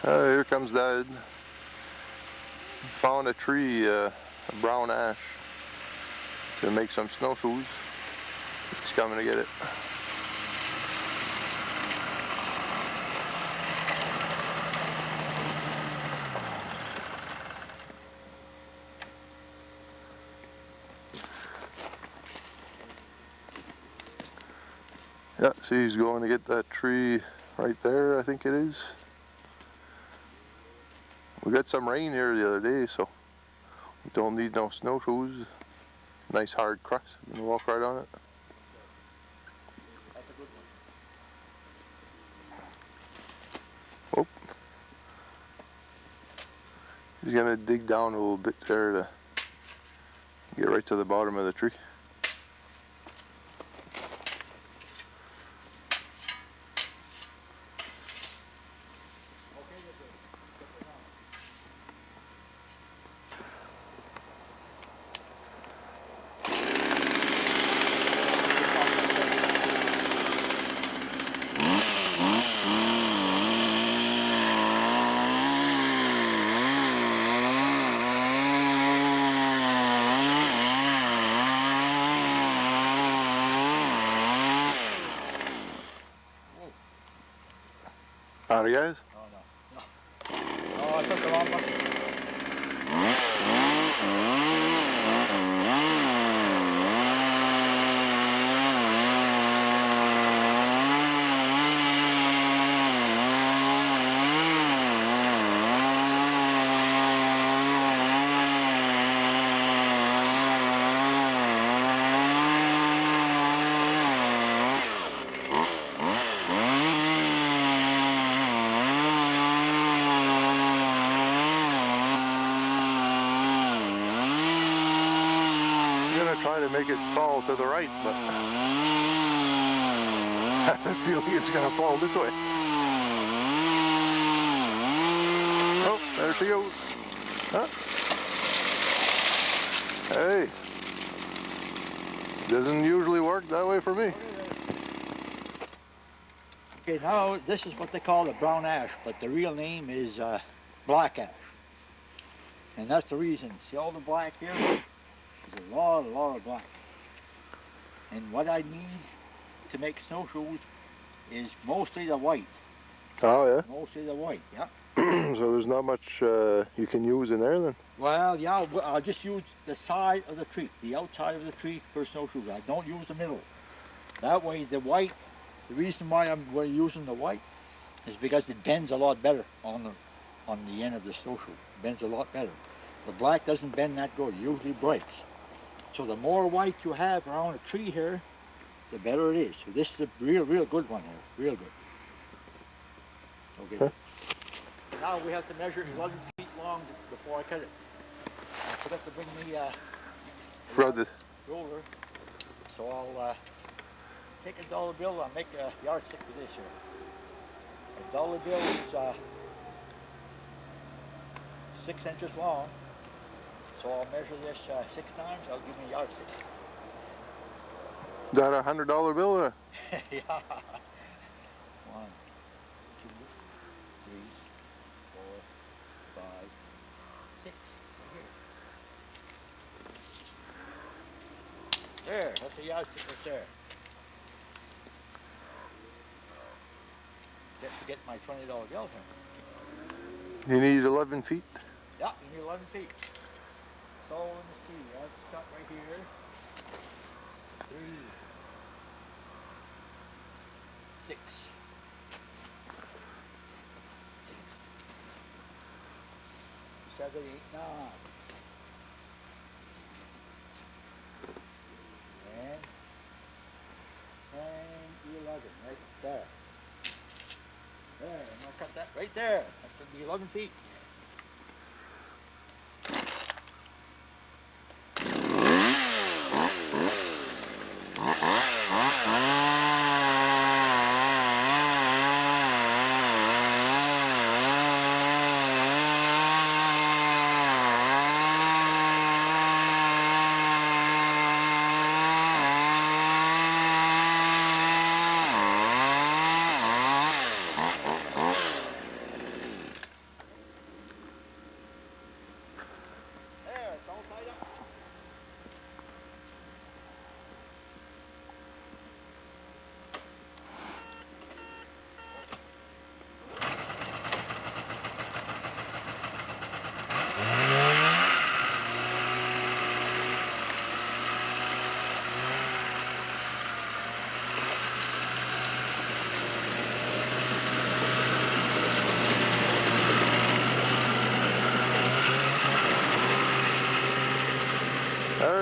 Here comes Dad. Found a tree, a brown ash, to make some snowshoes. He's coming to get it. Yeah, see, he's going to get that tree right there, I think it is. We got some rain here the other day, so we don't need no snowshoes. Nice hard crust, you can walk right on it. That's a good one. Oh. He's gonna dig down a little bit there to get right to the bottom of the tree. Howdy, guys. Oh, no. Oh, I took the wrong one. Try to make it fall to the right, but I have a feeling it's going to fall this way. Oh, there she goes. Huh? Hey, doesn't usually work that way for me. Okay, now this is what they call the brown ash, but the real name is black ash. And that's the reason. See all the black here? There's a lot of black. And what I need to make snowshoes is mostly the white. Oh, yeah? Mostly the white, yeah. So there's not much you can use in there then? Well, yeah, I'll just use the side of the tree, the outside of the tree for snowshoes. I don't use the middle. That way the white, the reason why we're using the white is because it bends a lot better on the end of the snowshoe. It bends a lot better. The black doesn't bend that good, it usually breaks. So the more white you have around a tree here, the better it is. So this is a real good one here, real good. Okay. Huh? Now we have to measure 11 feet long before I cut it. I forgot to bring the roller, so I'll take a dollar bill and make a yardstick for this here. A dollar bill is 6 inches long. So I'll measure this 6 times, I'll give me a yardstick. Is that $100 bill or? Yeah. 1, 2, 3, 4, 5, 6. Right here. There, that's a yardstick right there. Just to get my $20 bill here. You need 11 feet? Yeah, you need 11 feet. So let me see, I'll start right here. 3, 6. 7, 8, 9. And 11, right there. There, I'm gonna cut that right there. That's gonna be 11 feet.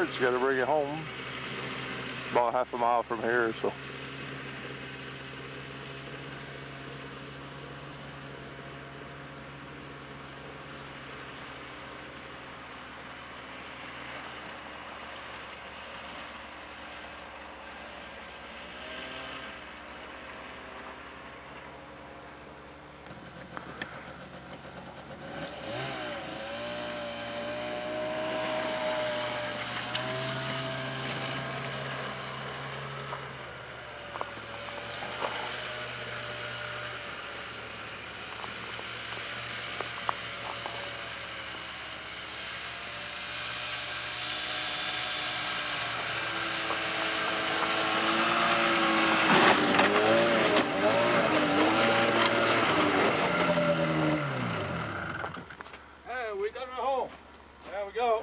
carts, you gotta bring it home. About half a mile from here, so. We got her home. There we go.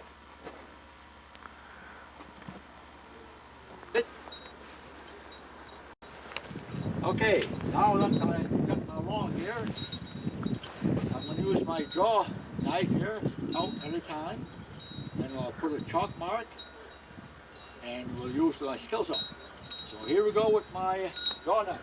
Okay, now that I've gotten along here, I'm going to use my draw knife here, out at a time, and I'll put a chalk mark, and we'll use my skill saw. So here we go with my draw knife.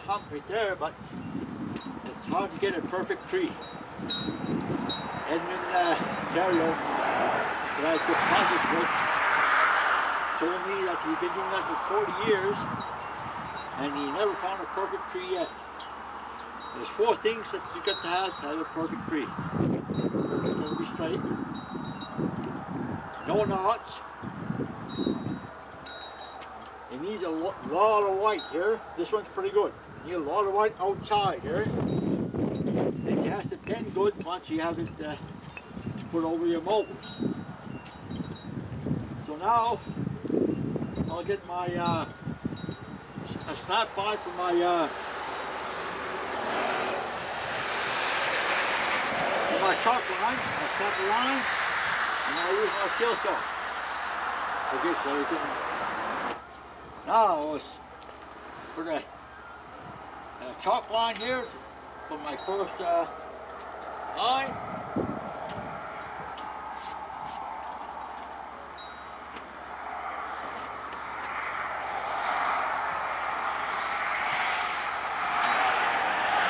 Hump right there, but it's hard to get a perfect tree. Edmund Terrio, that I took classes with, told me that we've been doing that for 40 years and he never found a perfect tree yet. There's 4 things that you got to have a perfect tree. It's got to be straight, no knots. It needs a lot of white here. This one's pretty good. You need a lot of white outside here. It has to bend good once you have it put over your mobiles. So now I'll get my a snap line for my chalk line. I'll snap the line and I'll use my skill saw. Okay, so you can. Now let's put a chalk line here for my first line.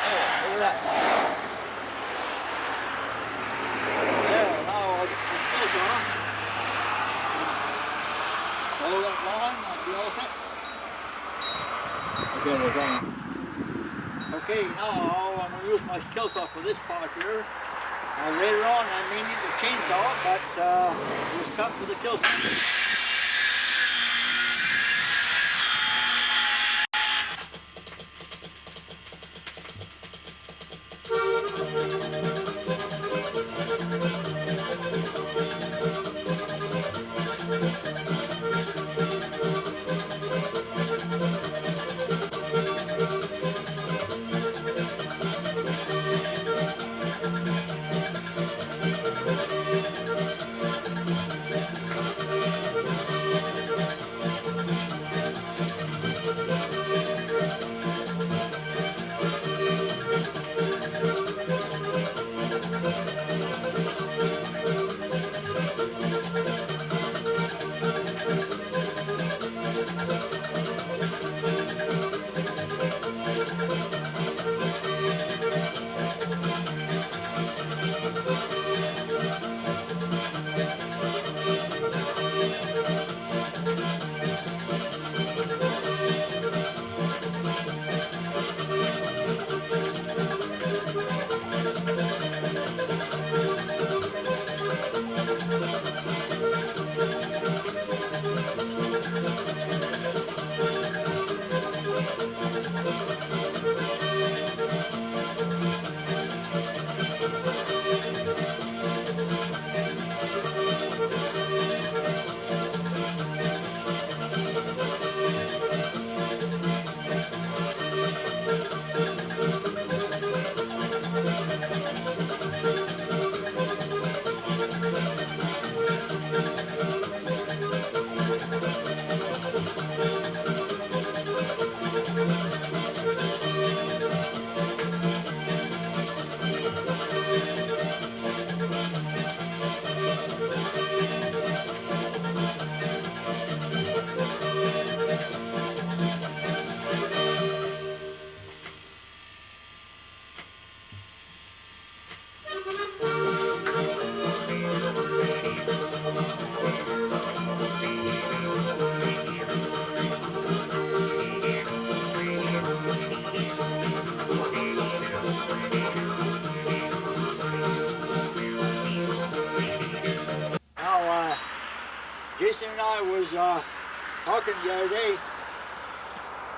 There, look at that. There, now I'll get the skill saw. Follow that line, I'll be all set. Okay, we're going. Okay, now I'm going to use my skill saw for this part here. Later on I may need a chainsaw, but we'll start with the skill saw. I was talking the other day.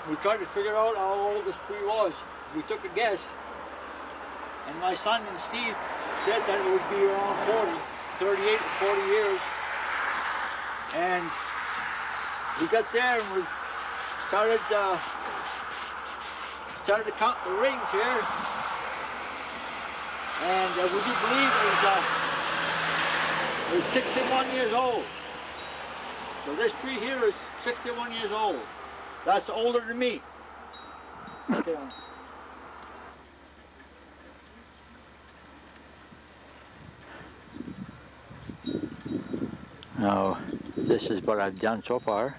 We tried to figure out how old this tree was. We took a guess, and my son and Steve said that it would be around 38 to 40 years. And we got there and we started to count the rings here. And would you believe it was 61 years old. So this tree here is 61 years old. That's older than me. Okay. Now, this is what I've done so far.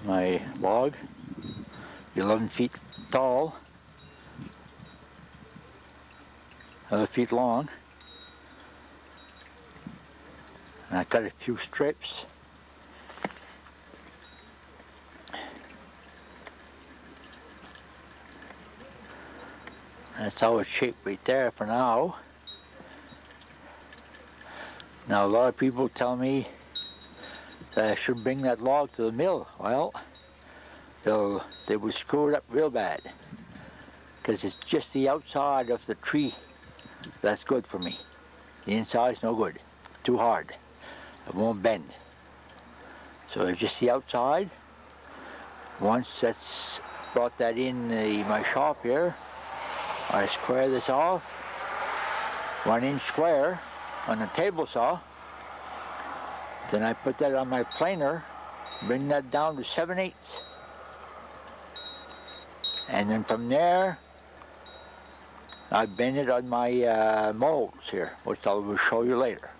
My log, 11 feet tall, 11 feet long. And I cut a few strips. That's how it's shaped right there for now. Now a lot of people tell me that I should bring that log to the mill. Well, they will screw it up real bad, because it's just the outside of the tree that's good for me. The inside's no good, too hard. It won't bend. So it's just the outside. Once that's brought that in my shop here, I square this off, 1 inch square on the table saw. Then I put that on my planer, bring that down to 7/8. And then from there, I bend it on my molds here, which I will show you later.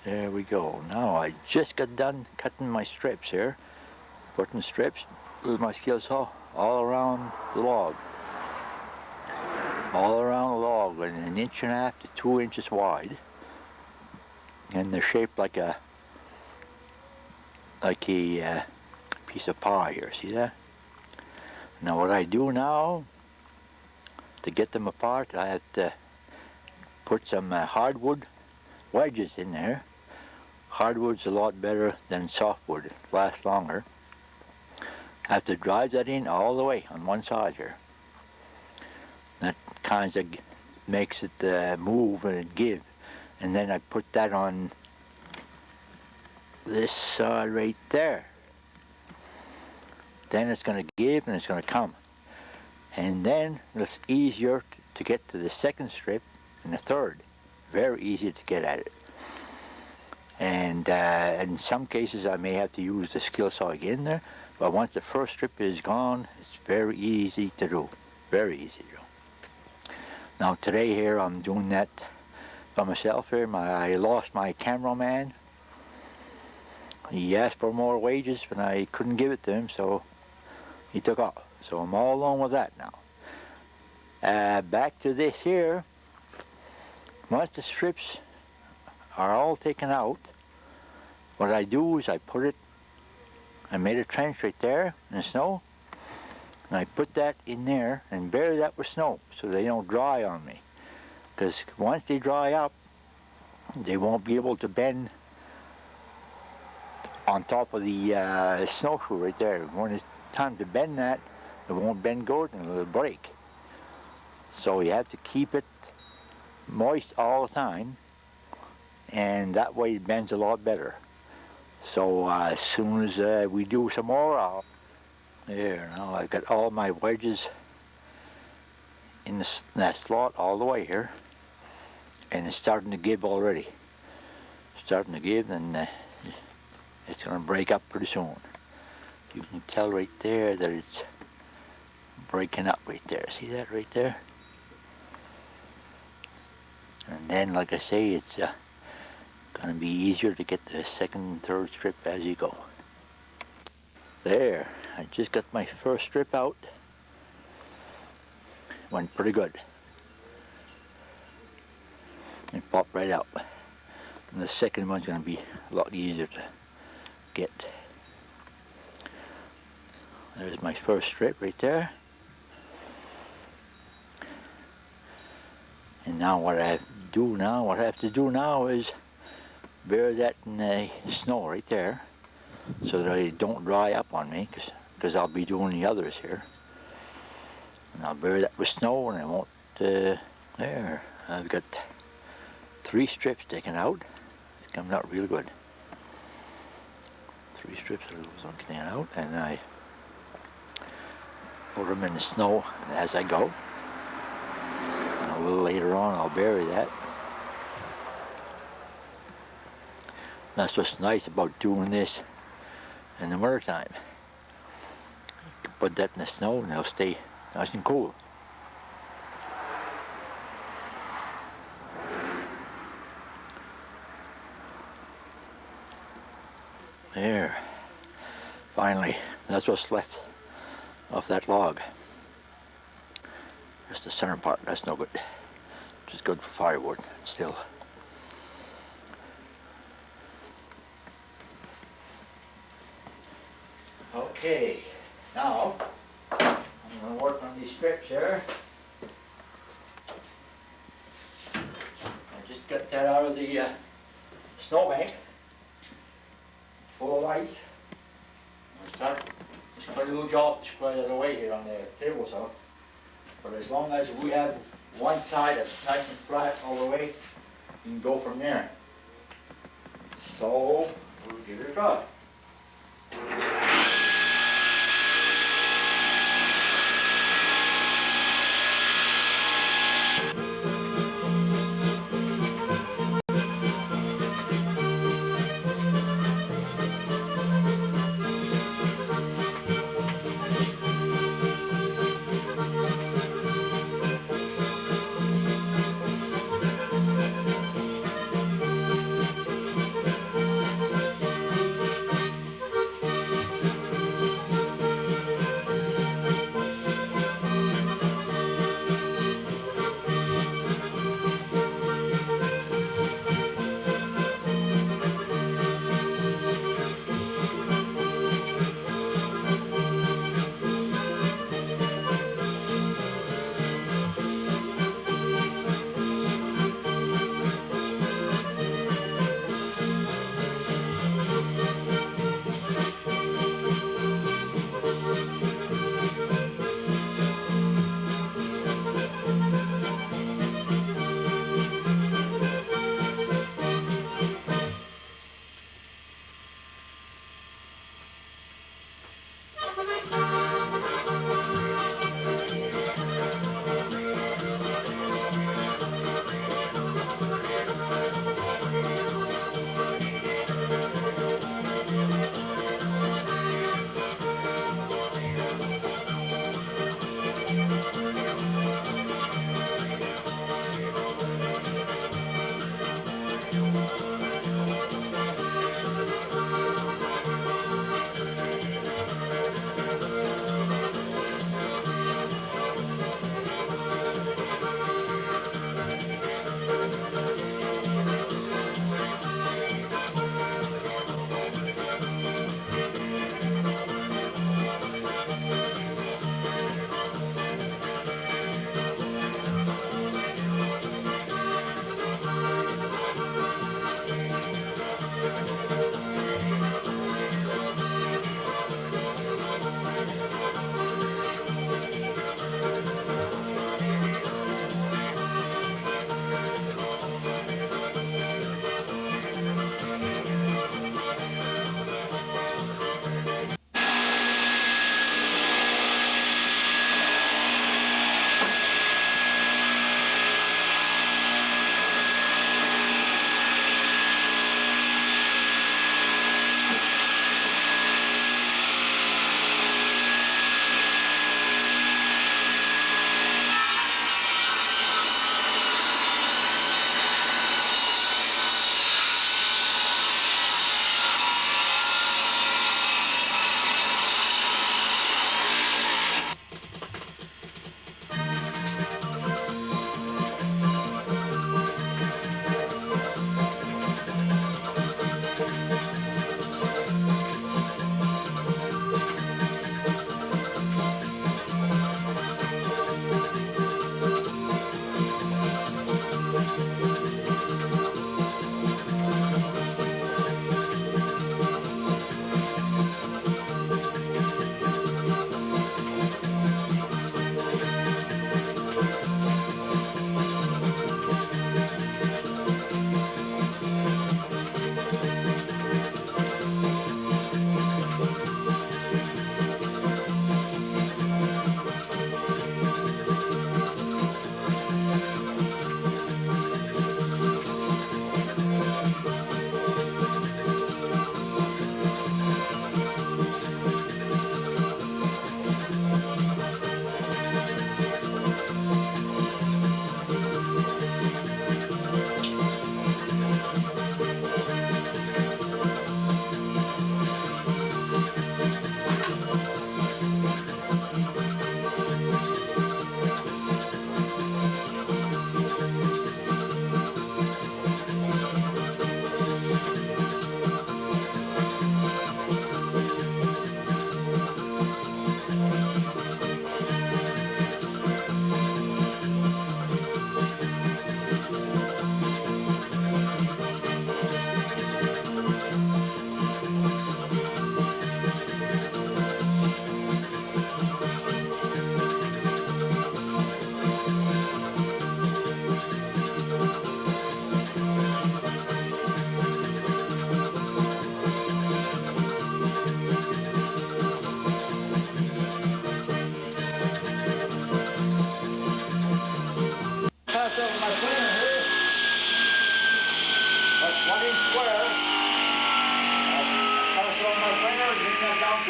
There we go. Now I just got done cutting my strips here. Putting strips with my skill saw all around the log. All around the log, 1.5 inches to 2 inches wide. And they're shaped like a piece of pie here, see that? Now what I do now, to get them apart, I have to put some hardwood wedges in there. Hardwood's a lot better than softwood, it lasts longer. I have to drive that in all the way on one side here. That kind of makes it move and give. And then I put that on this side right there. Then it's going to give and it's going to come. And then it's easier to get to the second strip and the third. Very easy to get at it. And in some cases I may have to use the skill saw again there. But once the first strip is gone, it's very easy to do. Very easy to do. Now today here I'm doing that by myself here. I lost my cameraman. He asked for more wages, but I couldn't give it to him, so he took off. So I'm all alone with that now. Back to this here. Once the strips are all taken out, what I do is I made a trench right there in the snow, and I put that in there and bury that with snow so they don't dry on me. Because once they dry up, they won't be able to bend on top of the snowshoe right there. When it's time to bend that, it won't bend good and it'll break. So you have to keep it moist all the time, and that way it bends a lot better. So as soon as we do some more, there, now I've got all my wedges in that slot all the way here, and it's starting to give already. Starting to give, and it's going to break up pretty soon. You can tell right there that it's breaking up right there. See that right there? And then, like I say, it's going to be easier to get the second and third strip as you go. There, I just got my first strip out. Went pretty good. It popped right out. And the second one's going to be a lot easier to get. There's my first strip right there. And now what I've do now, what I have to do now is bury that in the snow right there so that they don't dry up on me, because I'll be doing the others here. And I'll bury that with snow and I won't, there, I've got 3 strips taken out. It's coming out real good. 3 strips of those taken out, and I put them in the snow as I go. And a little later on I'll bury that. That's what's nice about doing this in the winter time. You can put that in the snow and they'll stay nice and cool. There. Finally, that's what's left of that log. Just the center part, that's no good. Just good for firewood still. Okay, now I'm going to work on these strips here. I just got that out of the snowbank, full of ice. It's quite a little job to spread it away here on the table saw. But as long as we have one side that's nice and flat all the way, you can go from there. So we'll give it a try.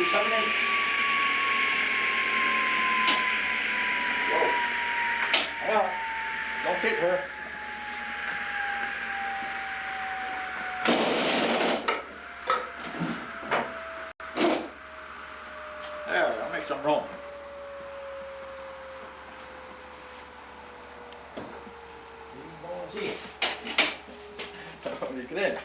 278. Whoa. Yeah. Don't fit her. There, I'll make some room. See. Look at that.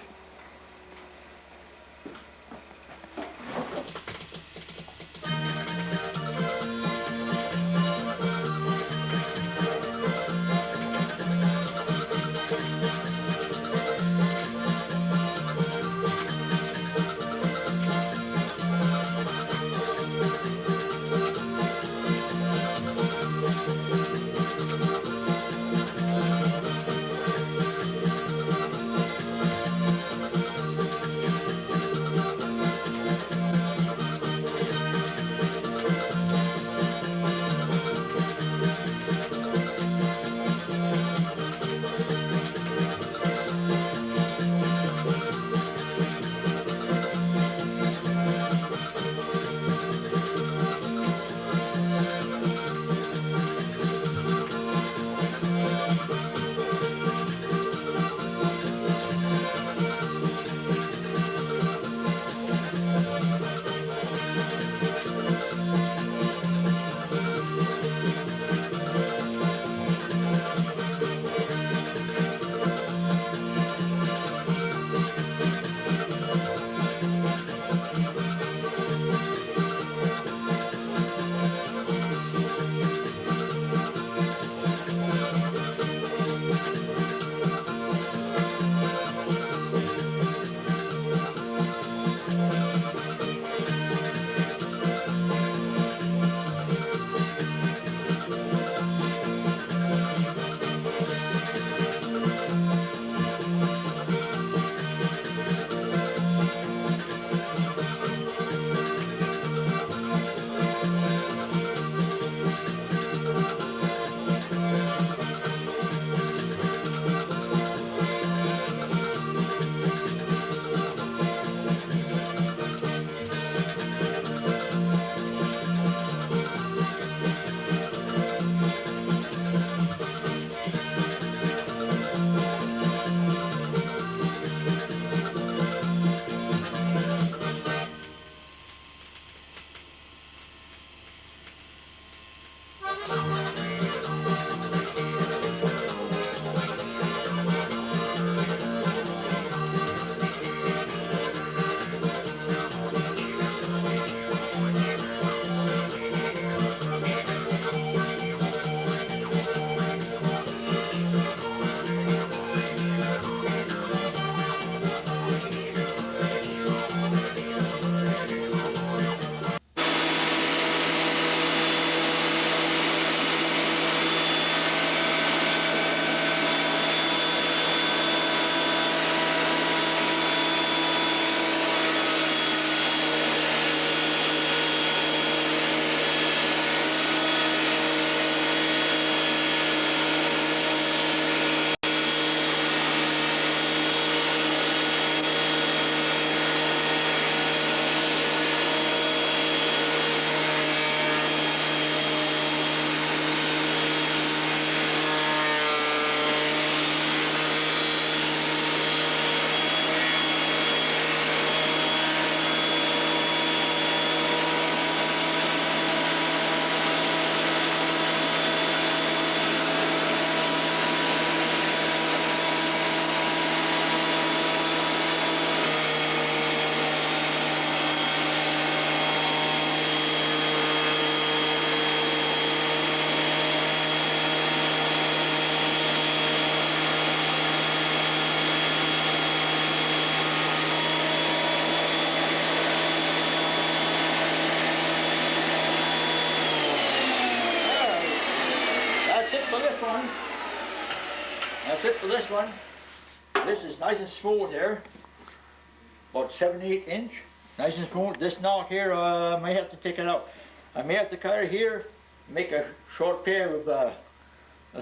That's it for this one. This is nice and smooth here. About 7-8 inch. Nice and smooth. This knock here, I may have to take it out. I may have to cut it here, make a short pair of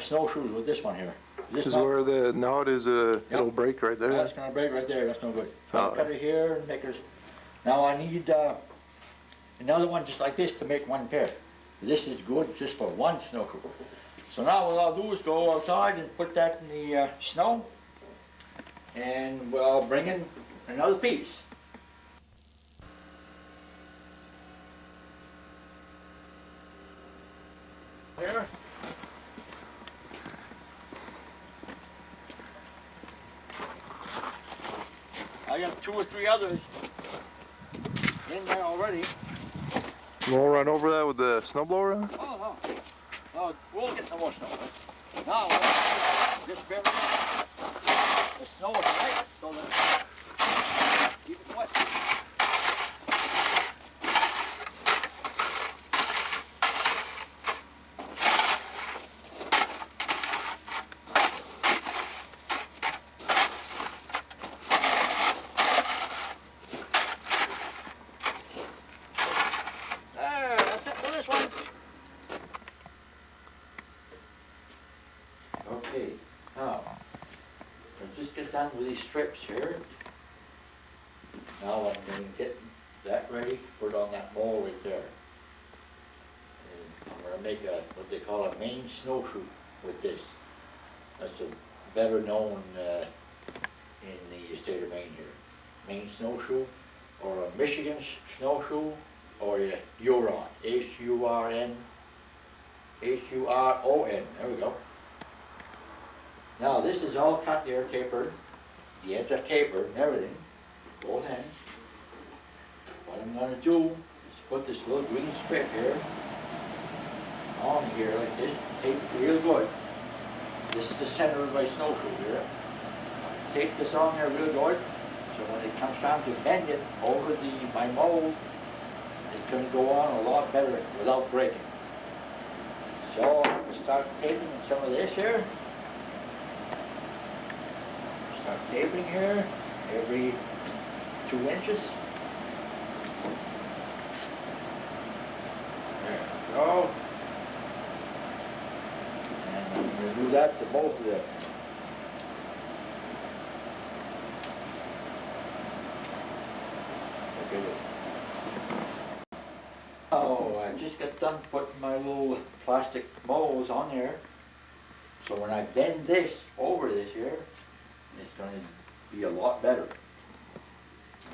snowshoes with this one here. This is where the knot is, it'll break right there. That's going to break right there. That's no good. So I'll cut it here and make it. Now I need another one just like this to make one pair. This is good just for one snowshoe. So now what I'll do is go outside and put that in the snow, and we'll bring in another piece. Here. I got 2 or 3 others in there already. You won't run over that with the snowblower? Oh, no. No, we'll get some more snow. Now, just bury the snow is light, so that keep it wet. There, that's it for this one. Okay, now, let's just get done with these strips here. Now I'm going to get that ready, put it on that mold right there. And I'm going to make a, what they call a main snowshoe with this. That's a better known in the state of Maine here. Maine snowshoe, or a Michigan snowshoe, or a Huron, H-U-R-N, H-U-R-O-N, there we go. Now this is all cut there, tapered. The ends are tapered and everything, both ends. What I'm going to do is put this little green strip here on here like this, tape it real good. This is the center of my snowshoe here. Tape this on there real good, so when it comes time to bend it over my mold, it's going to go on a lot better without breaking. So I'm going to start taping some of this here. Start taping here every 2 inches. There we go. And I'm going to do that to both of them. Okay. Oh, I just got done putting my little plastic molds on there. So when I bend this over this here, it's going to be a lot better.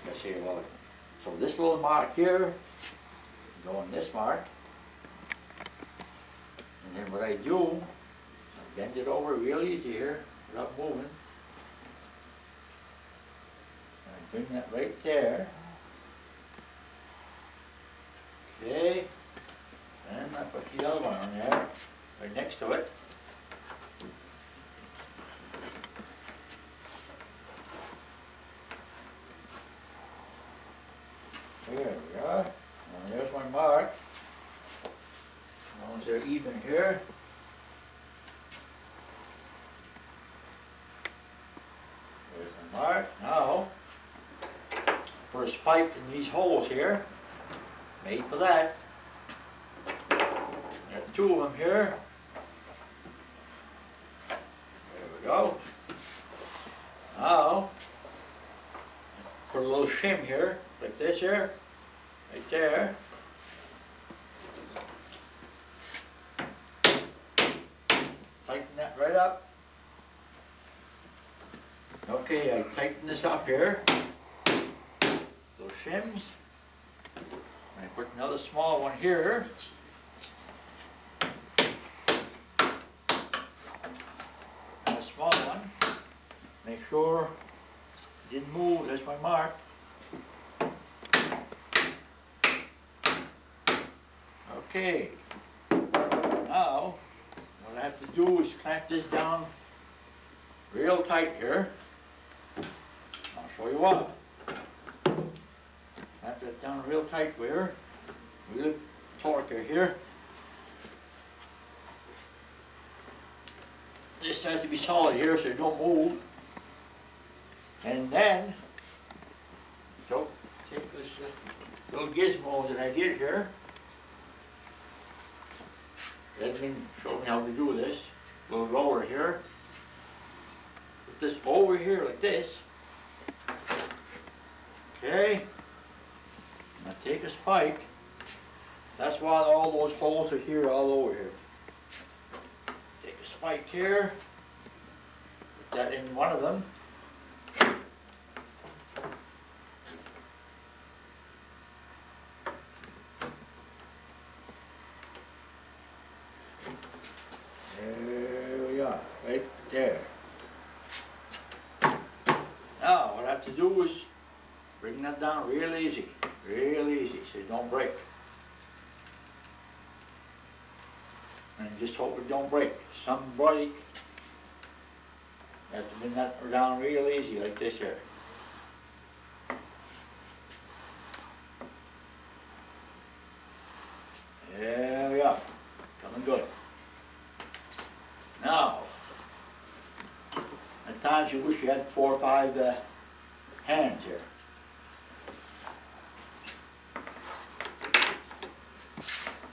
Like I say, a lot. So this little mark here, go on this mark. And then what I do, I bend it over real easy here, without moving. And I bring that right there. Okay. And I put the other one on there, right next to it. There we are. And there's my mark. As long as they're even here. There's my mark. Now, for a spike in these holes here, made for that. There's 2 of them here. There we go. Now, put a little shim here, like this here, right there. Tighten that right up. Okay, I tighten this up here. Little shims. I put another small one here. Another small one. Make sure it didn't move, that's my mark. Okay. Now, what I have to do is clamp this down real tight here. I'll show you what. Clamp that down real tight here. Real torque here. This has to be solid here so it don't move. And then, so take this little gizmo that I did here. Edwin showed me how to do this. A little roller here. Put this over here like this. Okay. Now take a spike. That's why all those holes are here, all over here. Take a spike here, put that in one of them. There we are, right there. Now, what I have to do is bring that down real easy, so it don't break. And just hope it don't break. Some break. You have to bring that down real easy, like this here. There we are. Coming good. Now, at times you wish you had 4 or 5 hands here.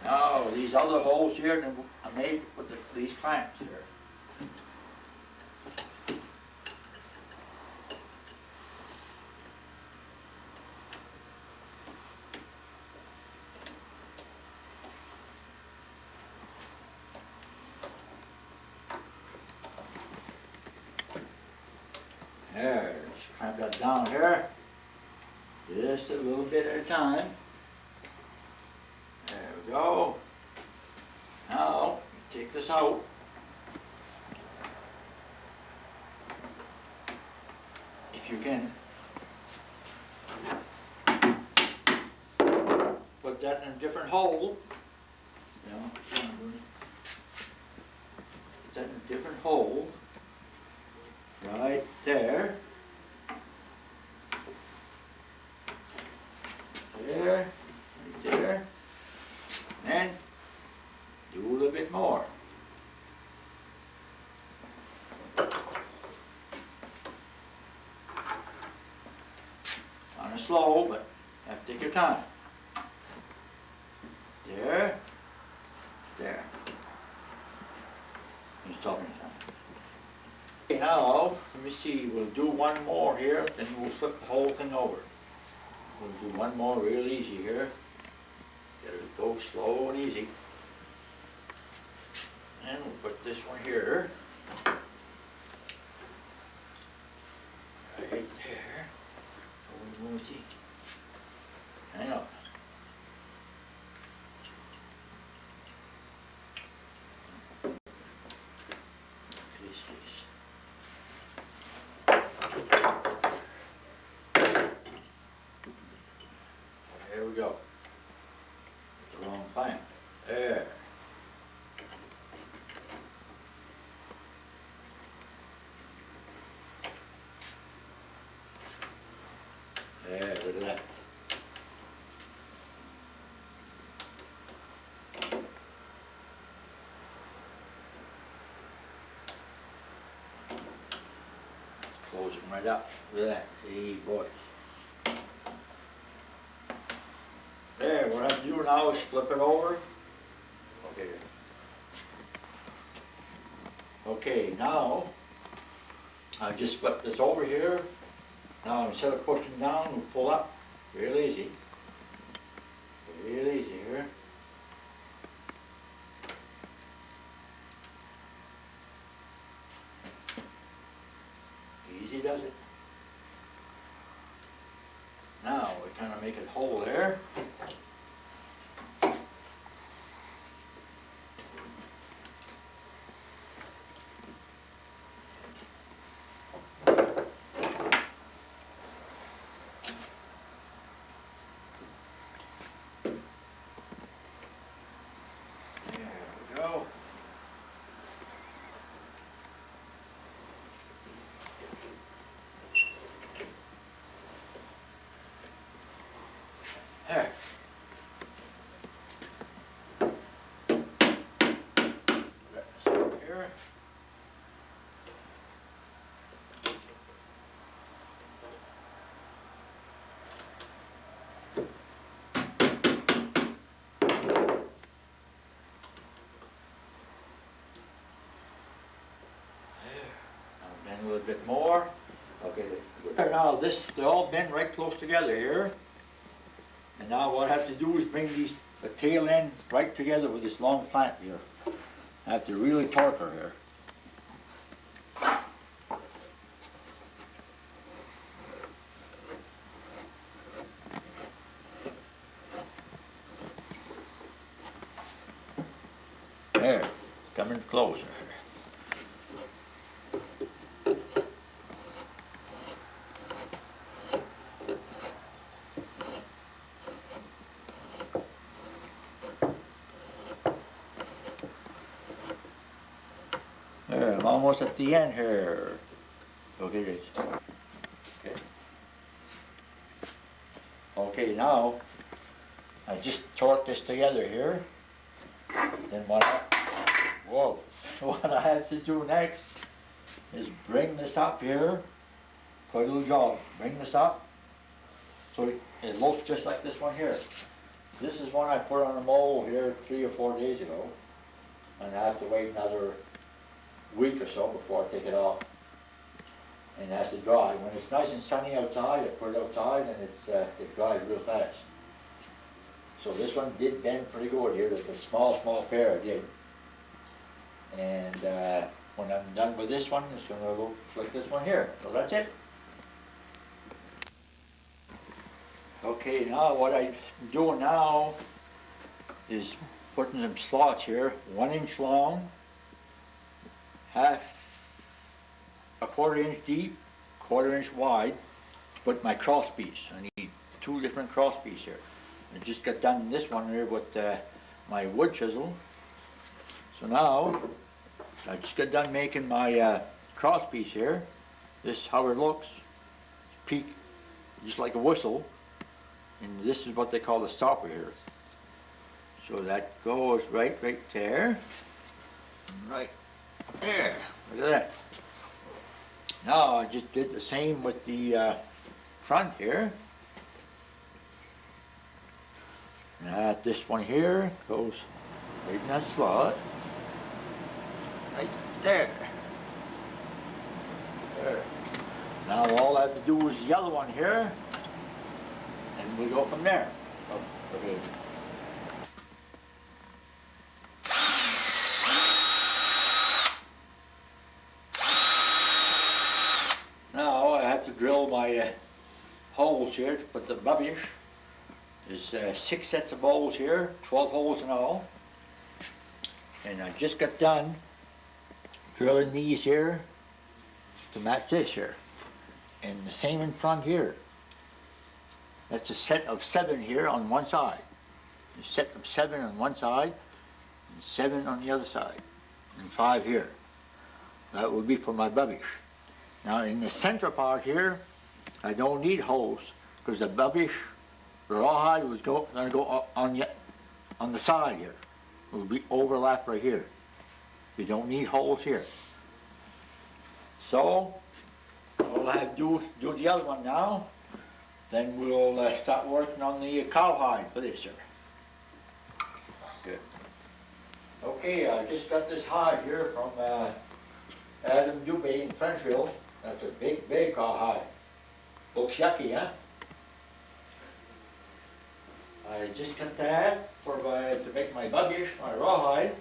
Now, these other holes here are made with these clamps here. There, just clamp that down here. Just a little bit at a time. There we go. Now, take this out. If you can. Put that in a different hole. You know, put that in a different hole. Right there. There. Right there. And do a little bit more. Kind of slow, but have to take your time. There. There. Just talking time. Okay, now, let me see, we'll do one more here, then we'll flip the whole thing over. We'll do one more real easy here. Get it to go slow and easy. And we'll put this one here. Right there. Hang on. There we go. It's the wrong clamp. There. There, look at that. Close them right up. Look at that. See, boys. There, what I have to do now is flip it over. Okay. Okay, now I just flip this over here. Now instead of pushing down, we pull up. Real easy. Real easy here. Easy does it. Now we kind of make it whole there. Go. There. Here. A little bit more. Okay, now this, they all bend right close together here. And now what I have to do is bring these the tail end right together with this long flat here. I have to really torque her here. There, coming closer. There, I'm almost at the end here. Okay, it is. Okay. Okay, now I just torque this together here. Then what I have to do next is bring this up here. Put a little job. Bring this up so it looks just like this one here. This is one I put on a mold here 3 or 4 days ago, and I have to wait another week or so before I take it off, and it has to dry. When it's nice and sunny outside, I put it outside and it dries real fast. So this one did bend pretty good here. It's a small pair I did. And when I'm done with this one, it's going to look like this one here. So that's it. Okay, now what I'm doing now is putting some slots here, 1 inch long, a quarter inch deep, 1/4 inch wide, to put my cross piece. I need 2 different cross pieces here. I just got done this one here with my wood chisel. So now, I just got done making my cross piece here. This is how it looks. Peak, just like a whistle. And this is what they call the stopper here. So that goes right there. Right there. Look at that. Now I just did the same with the front here. This one here goes right in that slot. Right there. There. Now all I have to do is the other one here, and we go from there. Oh, okay. Now I have to drill my holes here to put the rubbish. There's 6 sets of holes here, 12 holes in all. And I just got done drilling these here to match this here. And the same in front here. That's a set of 7 here on one side. A set of 7 on one side, and 7 on the other side, and 5 here. That would be for my rubbish. Now in the center part here, I don't need holes, because the rubbish, the rawhide was going to go on the side here. It will be overlap right here. You don't need holes here. So, all I have to do the other one now. Then we'll start working on the cowhide for this here. Good. Okay, I just got this hide here from Adam Dubé in Frenchville. That's a big cowhide. Looks yucky, huh? I just got that to make my rubbish, my rawhide.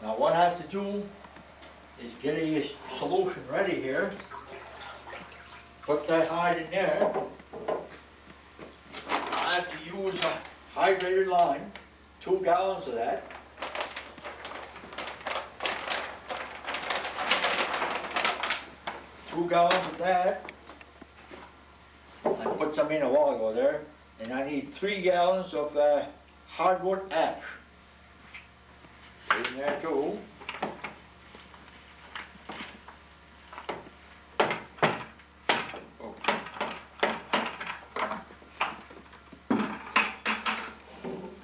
Now what I have to do is get a solution ready here. Put that hide in there. I have to use a hydrated lime, 2 gallons of that. Two gallons of that. I put some in a while ago there. And I need 3 gallons of hardwood ash. In there too.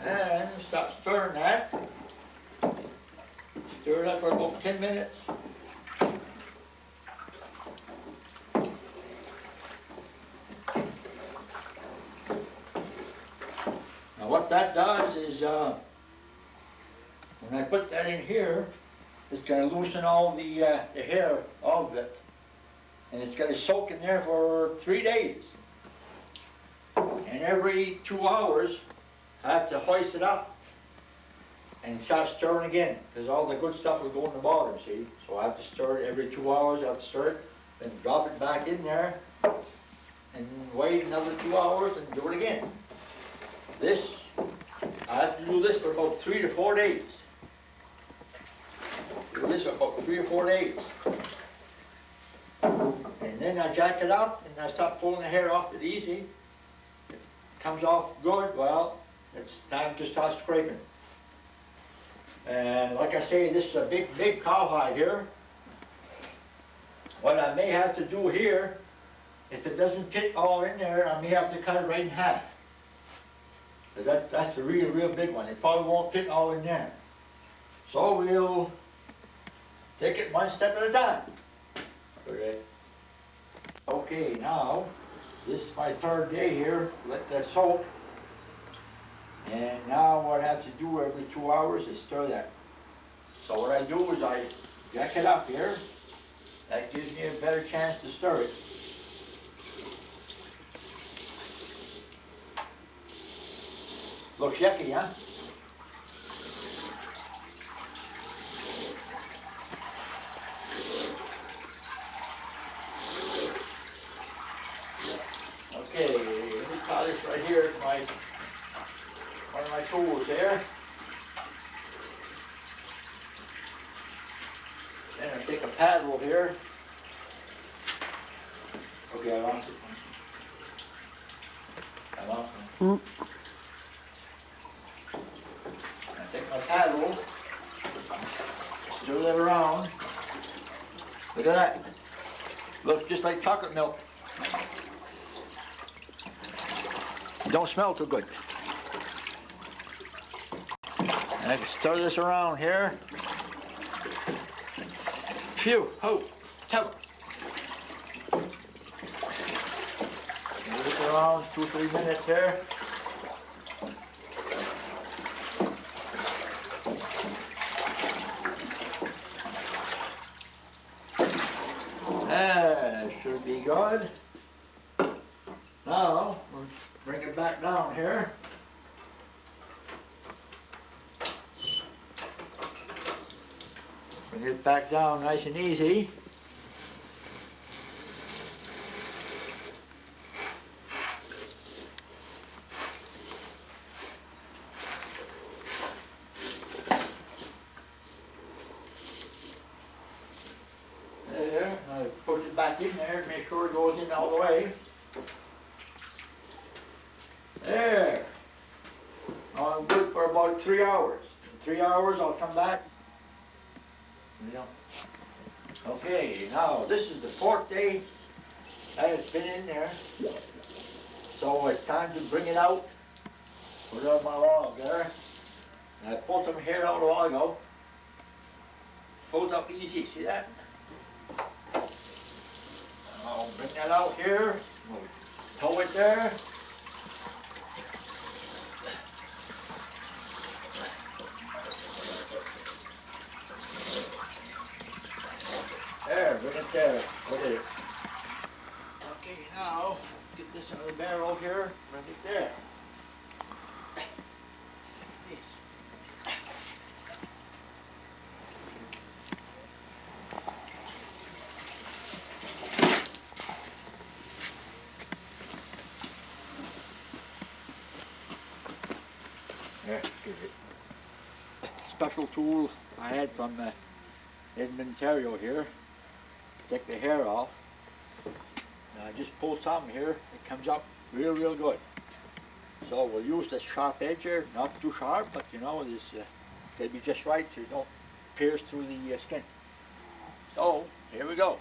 And start stirring that. Stir it up for about 10 minutes. What that does is, when I put that in here, it's going to loosen all the hair of it, and it's going to soak in there for 3 days. And every 2 hours, I have to hoist it up and start stirring again, because all the good stuff will go in the bottom, see? So I have to stir it every 2 hours, I have to stir it, then drop it back in there, and wait another 2 hours and do it again. This, I have to do this for about 3 to 4 days. Do this for about 3 or 4 days. And then I jack it up and I start pulling the hair off it easy. If it comes off good, well, it's time to start scraping. And like I say, this is a big cowhide here. What I may have to do here, if it doesn't fit all in there, I may have to cut it right in half. Because that's the real big one. It probably won't fit all in there. So we'll take it one step at a time. Okay. Okay, now, this is my 3rd day here. Let that soak. And now what I have to do every 2 hours is stir that. So what I do is I jack it up here. That gives me a better chance to stir it. Looks yucky, huh? Okay, let me try this right here. It's one of my tools there. Then I take a paddle here. Okay, I lost it. I lost it. I take my paddle, stir that around. Look at that. Looks just like chocolate milk. Don't smell too good. And I can stir this around here. Phew, oh, tough. Move it around 2-3 minutes here. That should be good. Now, we'll bring it back down here. Bring it back down nice and easy. There, I push it back in there, make sure it goes in all the way. There. Now I'm good for about 3 hours. In 3 hours I'll come back. Okay, now this is the 4th day that it's been in there. So it's time to bring it out. Put it on my log there. And I pulled some hair out a while ago. Pulls up easy, see that? I'll bring that out here. We'll tow it there. There, bring it there. Look at it. Okay, now, get this out of the barrel here, bring it there. There, give it. Special tool I had from Edmonton, Ontario here. Take the hair off. Now I just pull some here, it comes up real good. So we'll use this sharp edge here, not too sharp, but you know, this gotta be just right so you don't pierce through the skin. So, here we go.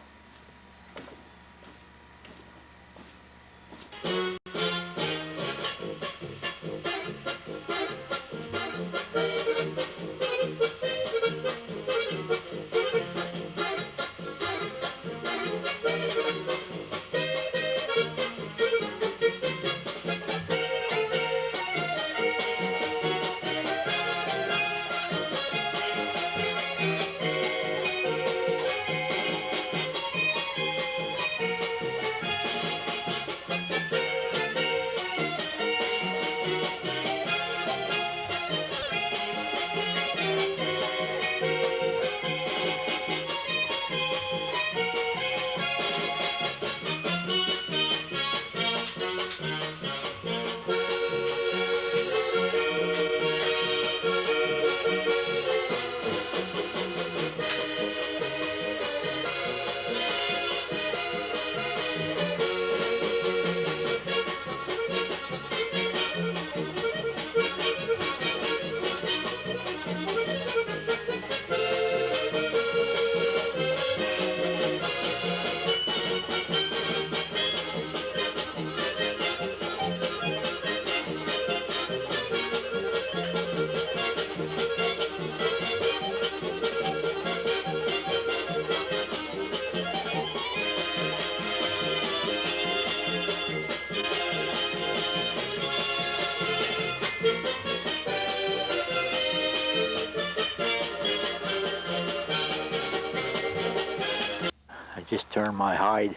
just turned my hide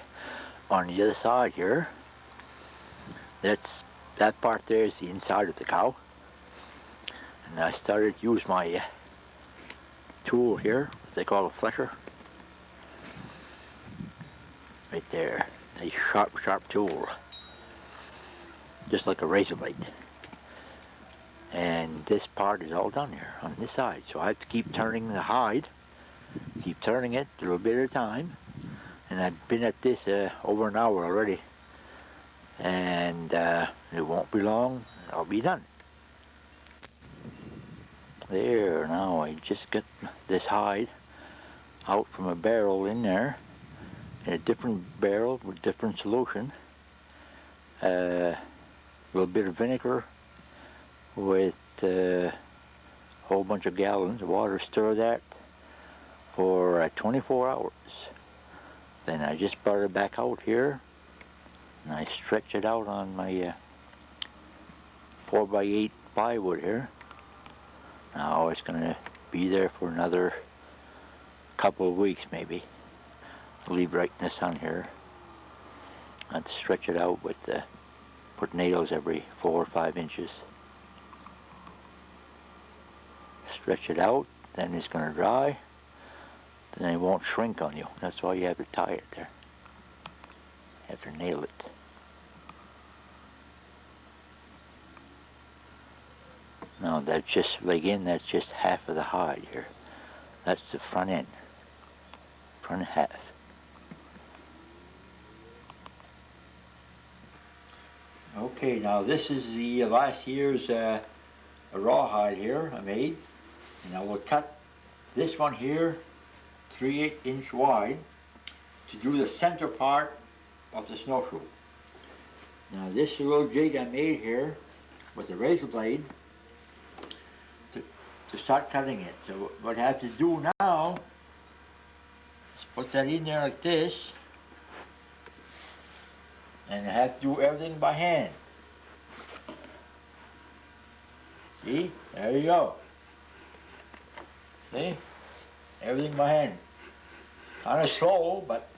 on the other side here. That part there is the inside of the cow. And I started to use my tool here, what they call a flesher. Right there, a sharp tool, just like a razor blade. And this part is all done here on this side, so I have to keep turning the hide, keep turning it a little bit at a time. And I've been at this over an hour already, and it won't be long, I'll be done. There, now I just got this hide out from a barrel in there, in a different barrel with different solution. A little bit of vinegar with a whole bunch of gallons of water. Stir that for 24 hours. Then I just brought it back out here and I stretch it out on my 4x8 plywood here. Now it's going to be there for another couple of weeks maybe. I'll leave right in the sun here. I have to stretch it out with put nails every 4 or 5 inches. Stretch it out, then it's going to dry. Then it won't shrink on you. That's why you have to tie it there. You have to nail it. Now that's just, again, that's just half of the hide here. That's the front end. Front half. Okay, now this is the last year's rawhide here I made. And I will cut this one here 3/8 inch wide to do the center part of the snowshoe. Now this little jig I made here with a razor blade to start cutting it. So what I have to do now is put that in there like this, and I have to do everything by hand. See? There you go. See? Everything by hand. Kind of slow, but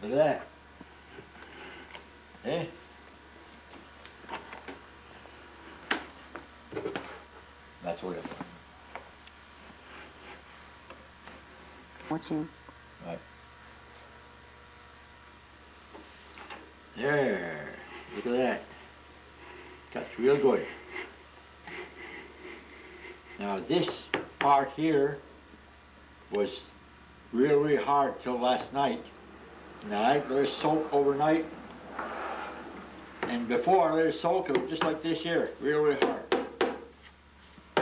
look at that. See? That's what it was. Watching. Right. There. Look at that. Cuts real good. Now this part here was really hard till last night. Now I let it soak overnight. And before I let it soak, it was just like this here. Really hard.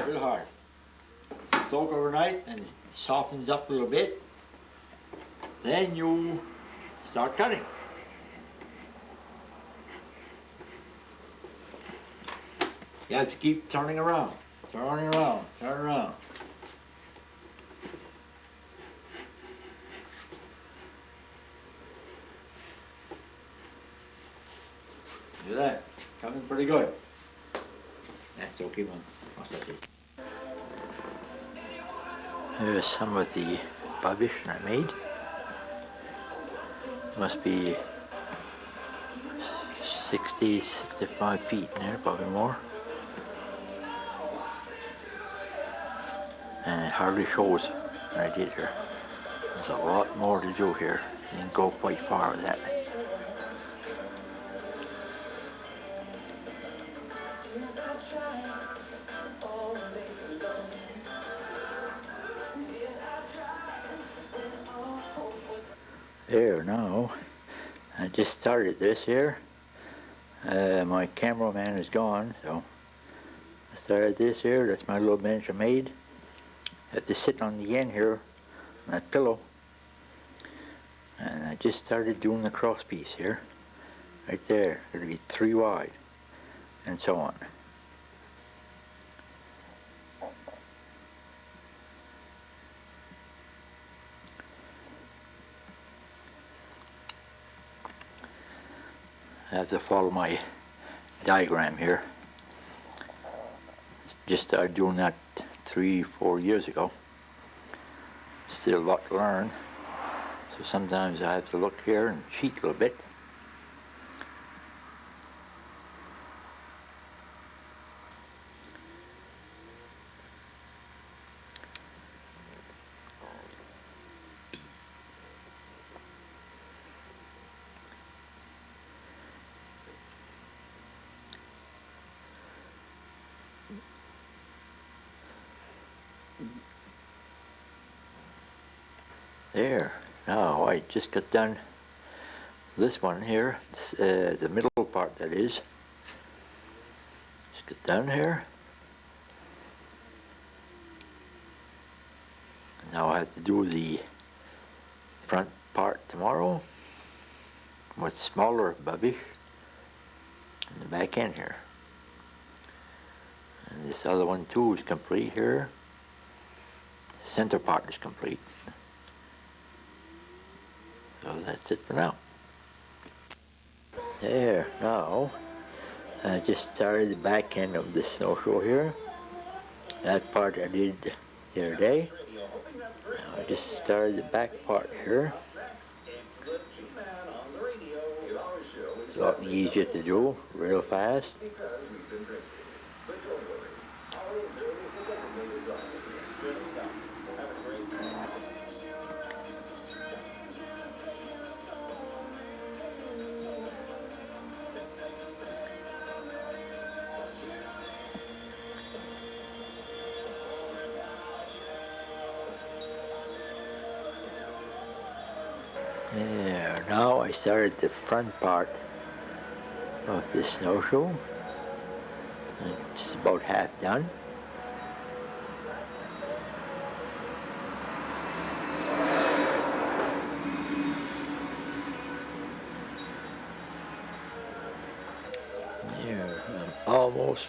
Real hard. Soak overnight and it softens up a little bit. Then you start cutting. You have to keep turning around, turning around, turning around. Do that. Coming pretty good. That's okay, man. Here's some of the rubbish I made. Must be 60, 65 feet in there, probably more. And it hardly shows what I did here. There's a lot more to do here. You didn't go quite far with that. There now, I just started this here. My cameraman is gone, so I started this here. That's my little bench I made. I have to sit on the end here on that pillow. And I just started doing the cross piece here. Right there, it'll be 3 wide, and so on. I have to follow my diagram here. Just started doing that 3-4 years ago. Still a lot to learn. So sometimes I have to look here and cheat a little bit. There. Now I just got done this one here, the middle part that is. Just get done here. Now I have to do the front part tomorrow with smaller bubbish in the back end here. And this other one too is complete here. The center part is complete. So that's it for now. There, now I just started the back end of the snowshoe here. That part I did the other day. Now I just started the back part here. It's a lot easier to do, real fast. There, now I started the front part of this snowshoe. It's just about half done. There, I'm almost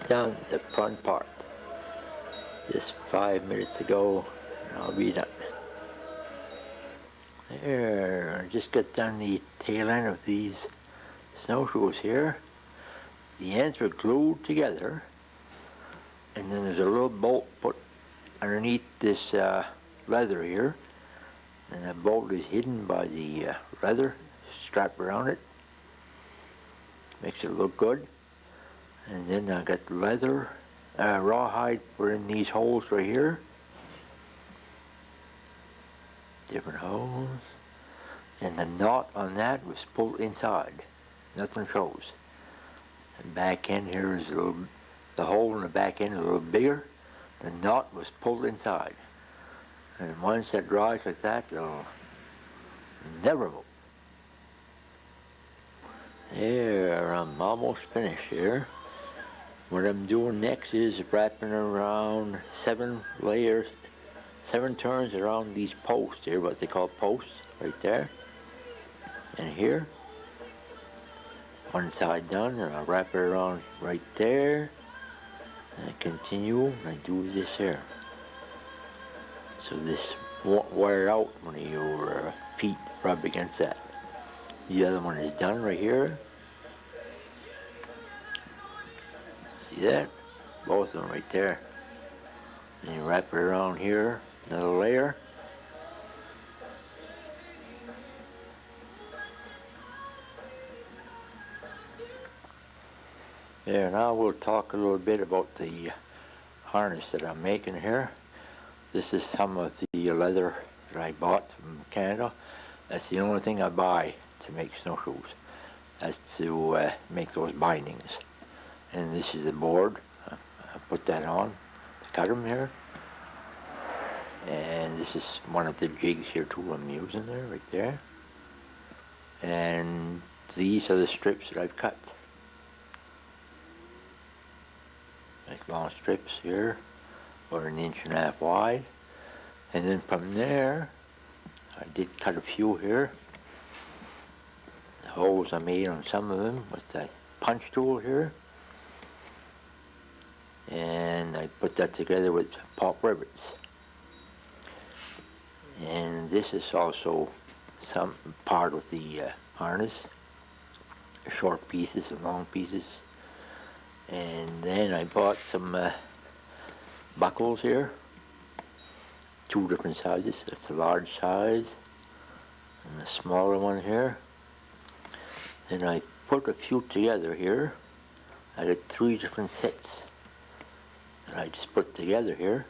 done the front part. Just 5 minutes to go and I'll be done. There, I just got done the tail end of these snowshoes here. The ends were glued together, and then there's a little bolt put underneath this leather here, and the bolt is hidden by the leather strap around it. Makes it look good. And then I got the leather rawhide put in these holes right here. Different holes, and the knot on that was pulled inside. Nothing shows. The back end here is a little, the hole in the back end is a little bigger. The knot was pulled inside, and once that dries like that, it'll never move. There, I'm almost finished here. What I'm doing next is wrapping around 7 layers, 7 turns around these posts here, what they call posts, right there. And here. One side done, and I'll wrap it around right there. And I continue, and I do this here. So this won't wear out when your feet rub against that. The other one is done right here. See that? Both of them right there. And you wrap it around here. Another layer. There, now we'll talk a little bit about the harness that I'm making here. This is some of the leather that I bought from Canada. That's the only thing I buy to make snowshoes. That's to make those bindings. And this is the board. I put that on to cut them here. And this is one of the jigs here too I'm using there, right there. And these are the strips that I've cut. Nice long strips here, about 1.5 inches wide. And then from there, I did cut a few here. The holes I made on some of them with the punch tool here. And I put that together with pop rivets. And this is also some part of the harness, short pieces and long pieces. And then I bought some buckles here, 2 different sizes. That's a large size, and the smaller one here. And I put a few together here. I did 3 different sets. And I just put together here.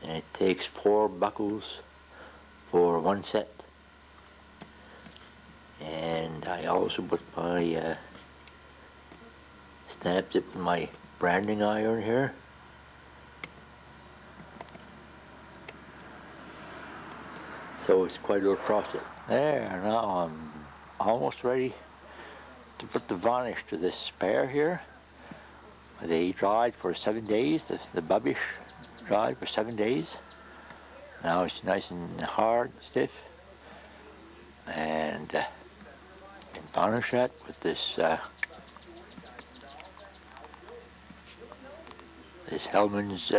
And it takes 4 buckles for 1 set. And I also put my snapped it with my branding iron here. So it's quite a little process. There, now I'm almost ready to put the varnish to this spare here. They dried for 7 days, the bubbish dried for 7 days. Now it's nice and hard, stiff. And can varnish that with this this Hellman's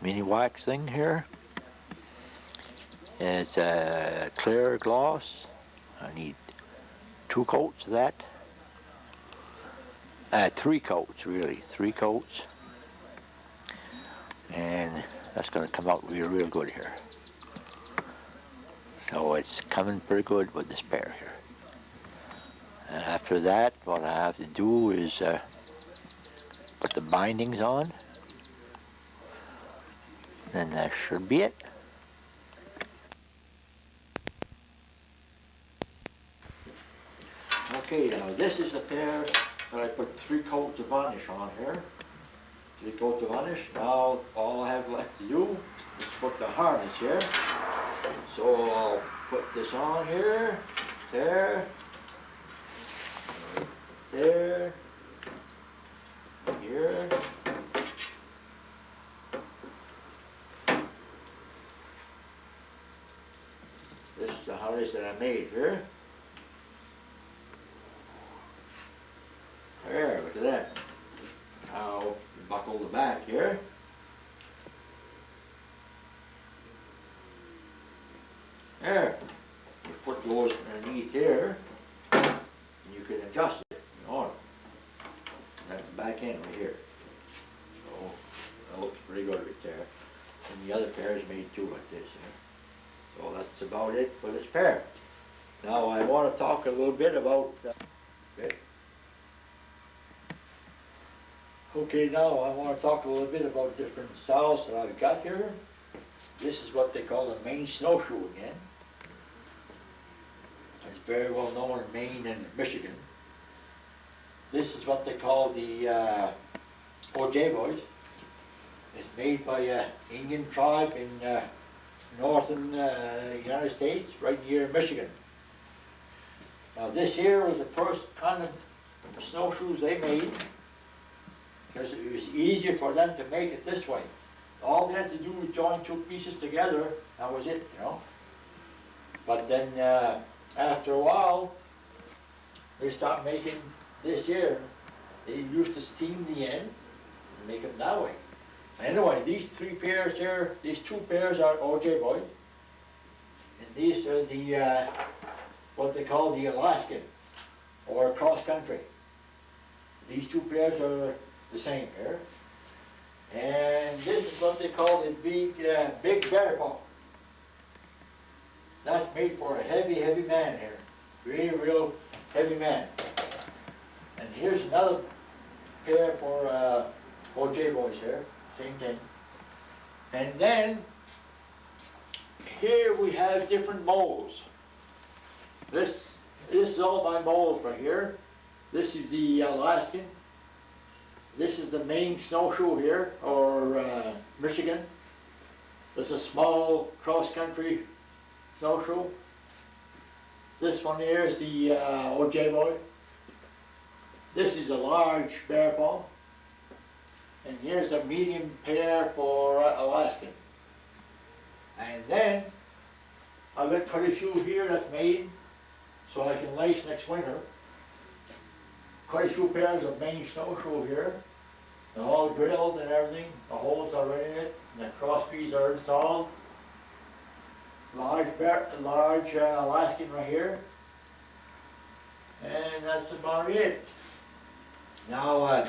mini wax thing here. And it's a clear gloss. I need 2 coats of that. 3 coats, really, 3 coats. And that's going to come out real good here. So it's coming pretty good with this pair here. After that, what I have to do is put the bindings on. And that should be it. Okay, now this is the pair that I put 3 coats of varnish on here. 3 coats of varnish. Now all I have left to do is put the harness here. So I'll put this on here, there, there, here. This is the harness that I made here. There, look at that. Now buckle the back here. There. You put those underneath here, and you can adjust it, you know. That's the back end right here. So that looks pretty good right there. And the other pair is made too like this. So that's about it for this pair. Now I want to talk a little bit about Okay, now I want to talk a little bit about different styles that I've got here. This is what they call the Maine Snowshoe again. It's very well known in Maine and Michigan. This is what they call the Ojibways. It's made by an Indian tribe in northern United States, right near Michigan. Now this here was the first kind of snowshoes they made, because it was easier for them to make it this way. All they had to do was join 2 pieces together, that was it, you know. But then after a while, they stopped making this here. They used to steam the end and make them that way. Anyway, these 3 pairs here, these 2 pairs are Ojibwe, and these are the what they call the Alaskan, or cross country. These 2 pairs are the same pair. And this is what they call the big bear paw. That's made for a heavy man here. Really real heavy man. And here's another pair for Ojibways here. Same thing. And then here we have different molds. This is all my molds right here. This is the Alaskan. This is the Maine Snowshoe here, or Michigan. This is a small cross-country snowshoe. This one here is the Ojibwe. This is a large bear paw. And here's a medium pair for Alaskan. And then I've got quite a few here that's made so I can lace next winter. Quite a few pairs of Maine Snowshoe here. They're all drilled and everything. The holes are in it, and the crosspiece are installed. Large Alaskan right here. And that's about it. Now,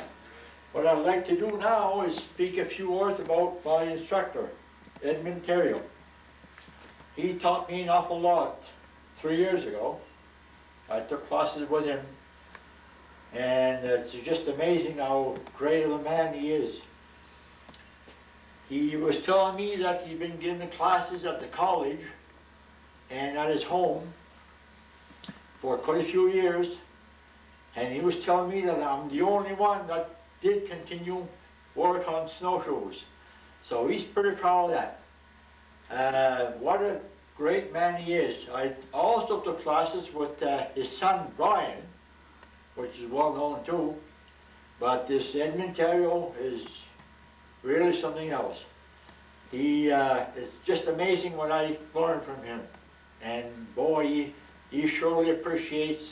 what I'd like to do now is speak a few words about my instructor, Edmund Terrio. he taught me an awful lot 3 years ago. I took classes with him, and it's just amazing how great of a man he is. He was telling me that he'd been giving classes at the college and at his home for quite a few years, and he was telling me that I'm the only one that did continue work on snowshoes. So he's pretty proud of that. What a great man he is. I also took classes with his son Brian, which is well known too, but this Edmund Terrio is really something else. It's just amazing what I learned from him, and boy, he surely appreciates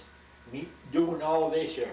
me doing all this here.